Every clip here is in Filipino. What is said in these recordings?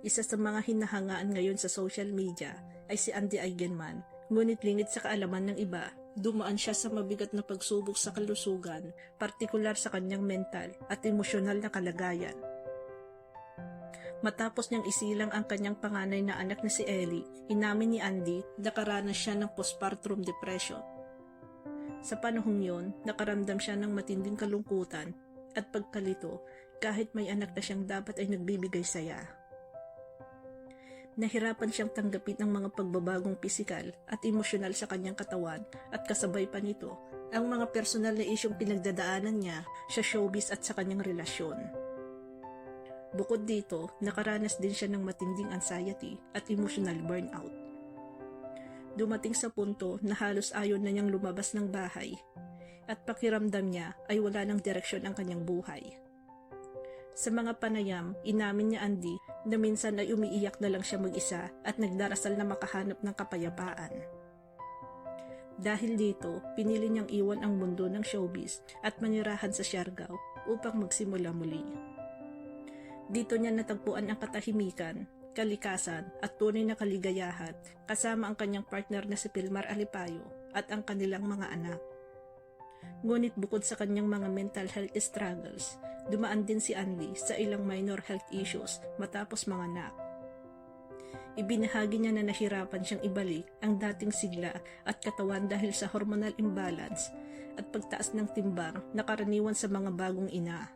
Isa sa mga hinahangaan ngayon sa social media ay si Andy Eigenman, ngunit lingid sa kaalaman ng iba, dumaan siya sa mabigat na pagsubok sa kalusugan, partikular sa kanyang mental at emosyonal na kalagayan. Matapos niyang isilang ang kanyang panganay na anak na si Ellie, inamin ni Andy na nakaranas siya ng postpartum depression. Sa panahong yon, nakaramdam siya ng matinding kalungkutan at pagkalito kahit may anak na siyang dapat ay nagbibigay saya. Nahirapan siyang tanggapin ang mga pagbabagong pisikal at emosyonal sa kanyang katawan at kasabay pa nito ang mga personal na isyong pinagdadaanan niya sa showbiz at sa kanyang relasyon. Bukod dito, nakaranas din siya ng matinding anxiety at emotional burnout. Dumating sa punto na halos ayaw na niyang lumabas ng bahay at pakiramdam niya ay wala ng direksyon ang kanyang buhay. Sa mga panayam, inamin niya Andy na minsan ay umiiyak na lang siya mag-isa at nagdarasal na makahanap ng kapayapaan. Dahil dito, pinili niyang iwan ang mundo ng showbiz at manirahan sa Siargao upang magsimula muli. Dito niya natagpuan ang katahimikan, kalikasan at tunay na kaligayahan kasama ang kanyang partner na si Pilmar Alipayo at ang kanilang mga anak. Ngunit bukod sa kanyang mga mental health struggles, dumaan din si Andy sa ilang minor health issues matapos manganak. Ibinahagi niya na nahirapan siyang ibalik ang dating sigla at katawan dahil sa hormonal imbalance at pagtaas ng timbang na karaniwan sa mga bagong ina.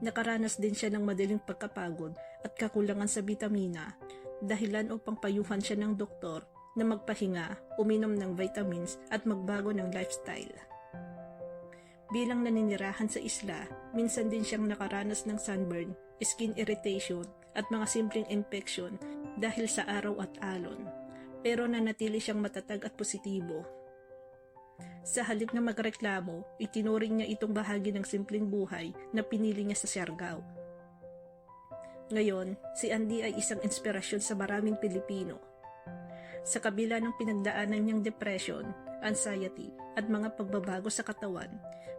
Nakaranas din siya ng madaling pagkapagod at kakulangan sa bitamina, dahilan upang payuhan siya ng doktor na magpahinga, uminom ng vitamins at magbago ng lifestyle. Bilang naninirahan sa isla, minsan din siyang nakaranas ng sunburn, skin irritation at mga simpleng infection dahil sa araw at alon, pero nanatili siyang matatag at positibo. Sa halip na magreklamo, itinuring niya itong bahagi ng simpleng buhay na pinili niya sa Siargao. Ngayon, si Andy ay isang inspirasyon sa maraming Pilipino. Sa kabila ng pinagdaanan niyang depression, anxiety at mga pagbabago sa katawan,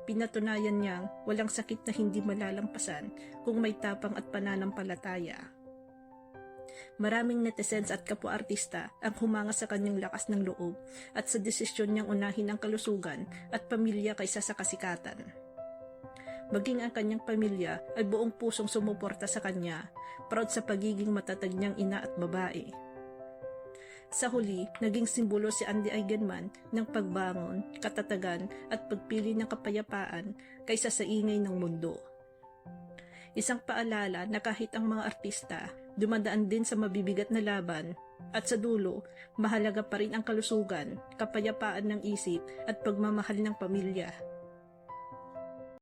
pinatunayan niyang walang sakit na hindi malalampasan kung may tapang at pananampalataya. Maraming netizens at kapwa-artista ang humanga sa kanyang lakas ng loob at sa desisyon niyang unahin ang kalusugan at pamilya kaysa sa kasikatan. Maging ang kanyang pamilya ay buong pusong sumuporta sa kanya, proud sa pagiging matatag niyang ina at babae. Sa huli, naging simbolo si Andy Eigenman ng pagbangon, katatagan at pagpili ng kapayapaan kaysa sa ingay ng mundo. Isang paalala na kahit ang mga artista dumadaan din sa mabibigat na laban at sa dulo, mahalaga pa rin ang kalusugan, kapayapaan ng isip at pagmamahal ng pamilya.